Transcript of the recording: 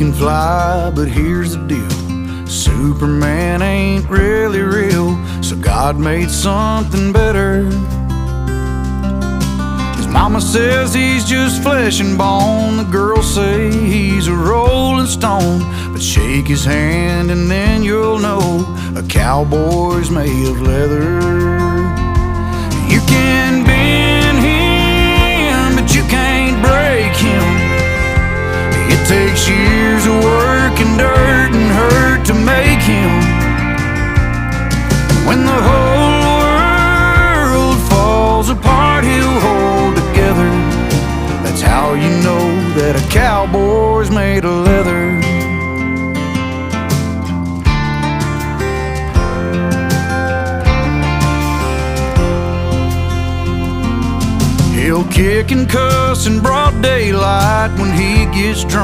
can fly, but here's the deal: Superman ain't really real, so God made something better. His mama says he's just flesh and bone, the girls say he's a rolling stone. But shake his hand and then you'll know a cowboy's made of leather. You can bend him, but you can't break him. It takes years of work and dirt and hurt to make him. When the whole world falls apart, he'll hold together. That's how you know that a cowboy's made of leather. He'll kick and cuss in broad daylight when he gets drunk.